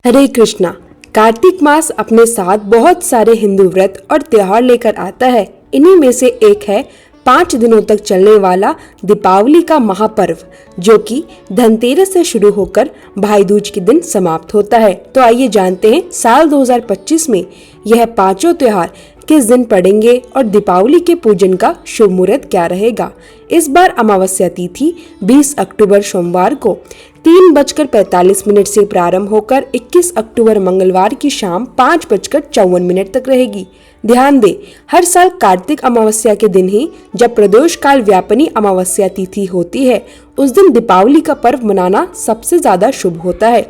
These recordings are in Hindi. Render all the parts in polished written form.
हरे कृष्णा। कार्तिक मास अपने साथ बहुत सारे हिंदू व्रत और त्योहार लेकर आता है। इन्हीं में से एक है 5 दिनों तक चलने वाला दीपावली का महापर्व, जो कि धनतेरस से शुरू होकर भाई दूज के दिन समाप्त होता है। तो आइए जानते हैं साल 2025 में यह पांचों त्योहार किस दिन पड़ेंगे और दीपावली के पूजन का शुभ मुहूर्त क्या रहेगा। इस बार अमावस्या तिथि 20 अक्टूबर सोमवार को 3:45 से प्रारंभ होकर 21 अक्टूबर मंगलवार की शाम 5:54 तक रहेगी। ध्यान दें, हर साल कार्तिक अमावस्या के दिन ही जब प्रदोष काल व्यापिनी अमावस्या तिथि होती है, उस दिन दीपावली का पर्व मनाना सबसे ज्यादा शुभ होता है।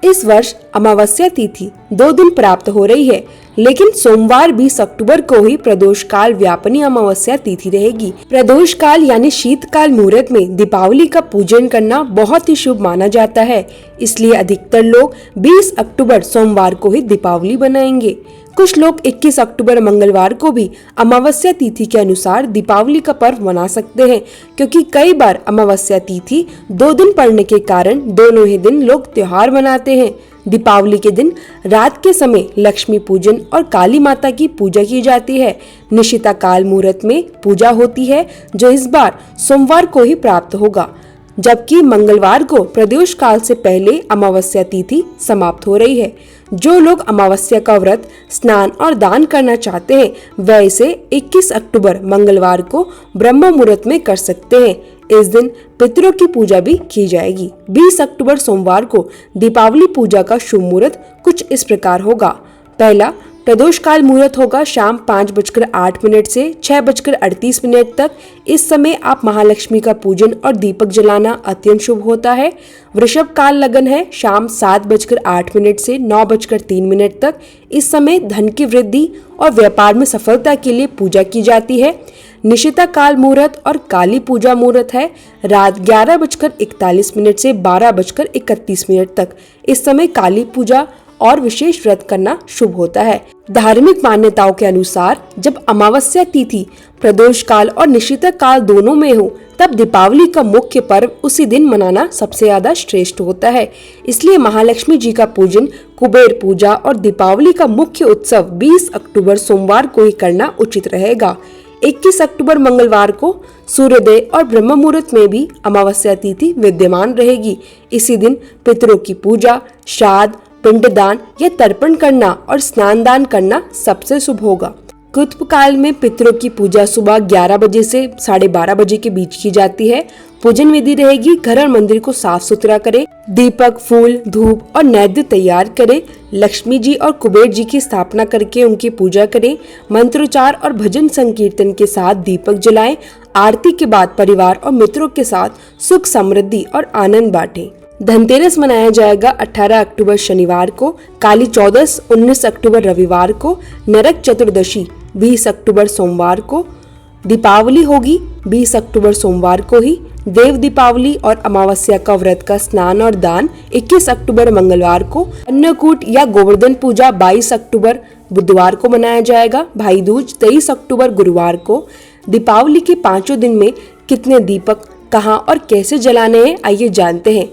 इस वर्ष अमावस्या तिथि 2 दिन प्राप्त हो रही है, लेकिन सोमवार 20 अक्टूबर को ही प्रदोष काल व्यापिनी अमावस्या तिथि रहेगी। प्रदोष काल यानी शीतकाल मुहूर्त में दीपावली का पूजन करना बहुत ही शुभ माना जाता है, इसलिए अधिकतर लोग 20 अक्टूबर सोमवार को ही दीपावली बनाएंगे। कुछ लोग 21 अक्टूबर मंगलवार को भी अमावस्या तिथि के अनुसार दीपावली का पर्व मना सकते हैं, क्योंकि कई बार अमावस्या तिथि 2 दिन पड़ने के कारण दोनों ही दिन लोग त्योहार मनाते हैं। दीपावली के दिन रात के समय लक्ष्मी पूजन और काली माता की पूजा की जाती है। निशिता काल मुहूर्त में पूजा होती है, जो इस बार सोमवार को ही प्राप्त होगा, जबकि मंगलवार को प्रदोष काल से पहले अमावस्या तिथि समाप्त हो रही है। जो लोग अमावस्या का व्रत, स्नान और दान करना चाहते हैं, वह इसे 21 अक्टूबर मंगलवार को ब्रह्म मुहूर्त में कर सकते हैं। इस दिन पितरों की पूजा भी की जाएगी। 20 अक्टूबर सोमवार को दीपावली पूजा का शुभ मुहूर्त कुछ इस प्रकार होगा। पहला, प्रदोष काल मुहूर्त होगा शाम 5:08 से 6:38 तक। इस समय आप महालक्ष्मी का पूजन और दीपक जलाना अत्यंत शुभ होता है। वृषभ काल लगन है शाम 7:08 से 9:03 तक। इस समय धन की वृद्धि और व्यापार में सफलता के लिए पूजा की जाती है। निशिता काल मुहूर्त और काली पूजा मुहूर्त है रात 11:41 से 12:31 तक। इस समय काली पूजा और विशेष व्रत करना शुभ होता है। धार्मिक मान्यताओं के अनुसार जब अमावस्या तिथि प्रदोष काल और निशिता काल दोनों में हो, तब दीपावली का मुख्य पर्व उसी दिन मनाना सबसे ज्यादा श्रेष्ठ होता है। इसलिए महालक्ष्मी जी का पूजन, कुबेर पूजा और दीपावली का मुख्य उत्सव 20 अक्टूबर सोमवार को ही करना उचित रहेगा। 21 अक्टूबर मंगलवार को सूर्योदय और ब्रह्म मुहूर्त में भी अमावस्या तिथि विद्यमान रहेगी। इसी दिन पितरों की पूजा, श्राद्ध, पिंडदान या तर्पण करना और स्नान दान करना सबसे शुभ होगा। कुत्ब काल में पितरों की पूजा सुबह 11 बजे से 12:30 बजे के बीच की जाती है। पूजन विधि रहेगी, घर और मंदिर को साफ सुथरा करें, दीपक, फूल, धूप और नैवेद्य तैयार करें, लक्ष्मी जी और कुबेर जी की स्थापना करके उनकी पूजा करें, मंत्रोच्चार और भजन संकीर्तन के साथ दीपक जलाएं। आरती के बाद परिवार और मित्रों के साथ सुख, समृद्धि और आनंद बांटें। धनतेरस मनाया जाएगा 18 अक्टूबर शनिवार को, काली चौदस 19 अक्टूबर रविवार को, नरक चतुर्दशी 20 अक्टूबर सोमवार को, दीपावली होगी 20 अक्टूबर सोमवार को ही। देव दीपावली और अमावस्या का व्रत का स्नान और दान 21 अक्टूबर मंगलवार को। अन्नकूट या गोवर्धन पूजा 22 अक्टूबर बुधवार को मनाया जाएगा। भाई दूज 23 अक्टूबर गुरुवार को। दीपावली के पांचों दिन में कितने दीपक, कहां और कैसे जलाने हैं, आइए जानते हैं।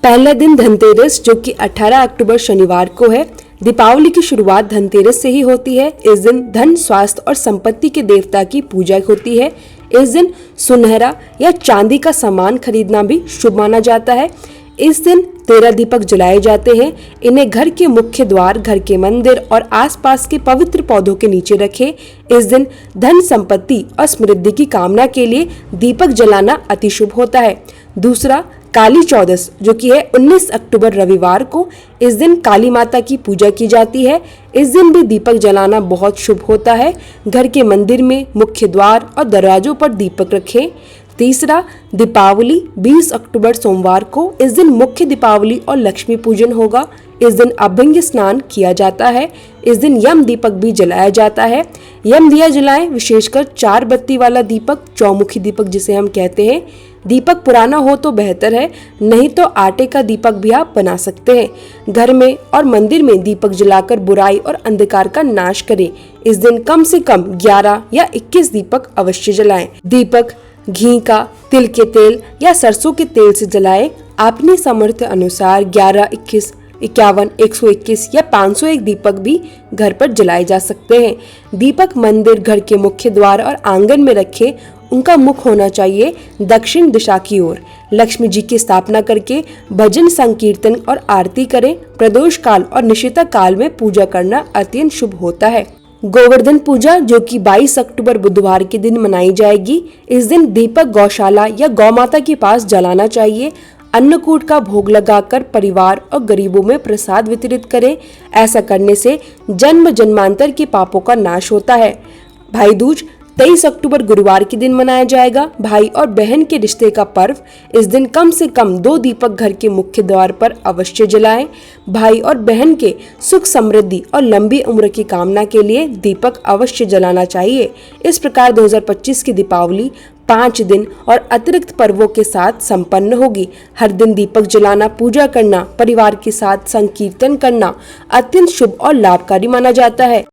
पहला दिन धनतेरस, जो कि 18 अक्टूबर शनिवार को है। दीपावली की शुरुआत धनतेरस से ही होती है। इस दिन धन, स्वास्थ्य और संपत्ति के देवता की पूजा होती है। इस दिन सुनहरा या चांदी का सामान खरीदना भी शुभ माना जाता है। इस दिन 13 दीपक जलाए जाते हैं। इन्हें घर के मुख्य द्वार, घर के मंदिर और आसपास के पवित्र पौधों के नीचे रखें। इस दिन धन, संपत्ति और समृद्धि की कामना के लिए दीपक जलाना अति शुभ होता है। दूसरा, काली चौदस, जो कि है 19 अक्टूबर रविवार को। इस दिन काली माता की पूजा की जाती है। इस दिन भी दीपक जलाना बहुत शुभ होता है। घर के मंदिर में मुख्य द्वार और दरवाजों पर दीपक रखें। तीसरा, दीपावली 20 अक्टूबर सोमवार को। इस दिन मुख्य दीपावली और लक्ष्मी पूजन होगा। इस दिन अभ्यंग स्नान किया जाता है। इस दिन यम दीपक भी जलाया जाता है। यम दिया जलाएं, विशेषकर 4 बत्ती वाला दीपक, चौमुखी दीपक जिसे हम कहते हैं। दीपक पुराना हो तो बेहतर है, नहीं तो आटे का दीपक भी आप बना सकते हैं। घर में और मंदिर में दीपक जलाकर बुराई और अंधकार का नाश करें। इस दिन कम से कम 11 या 21 दीपक अवश्य जलाएं। दीपक घी का, तिल के तेल या सरसों के तेल से जलाएं। अपने सामर्थ्य अनुसार 11, 21 51, 121 या 501 दीपक भी घर पर जलाए जा सकते हैं। दीपक मंदिर, घर के मुख्य द्वार और आंगन में रखें। उनका मुख होना चाहिए दक्षिण दिशा की ओर। लक्ष्मी जी की स्थापना करके भजन, संकीर्तन और आरती करें। प्रदोष काल और निशिता काल में पूजा करना अत्यंत शुभ होता है। गोवर्धन पूजा, जो कि 22 अक्टूबर बुधवार के दिन मनाई जाएगी। इस दिन दीपक गौशाला या गौमाता के पास जलाना चाहिए। अन्नकूट का भोग लगाकर परिवार और गरीबों में प्रसाद वितरित करें। ऐसा करने से जन्म जन्मांतर के पापों का नाश होता है। भाई दूज 23 अक्टूबर गुरुवार के दिन मनाया जाएगा। भाई और बहन के रिश्ते का पर्व। इस दिन कम से कम 2 दीपक घर के मुख्य द्वार पर अवश्य जलाएं। भाई और बहन के सुख, समृद्धि और लंबी उम्र की कामना के लिए दीपक अवश्य जलाना चाहिए। इस प्रकार 2025 की दीपावली 5 दिन और अतिरिक्त पर्वों के साथ संपन्न होगी। हर दिन दीपक जलाना, पूजा करना, परिवार के साथ संकीर्तन करना अत्यंत शुभ और लाभकारी माना जाता है।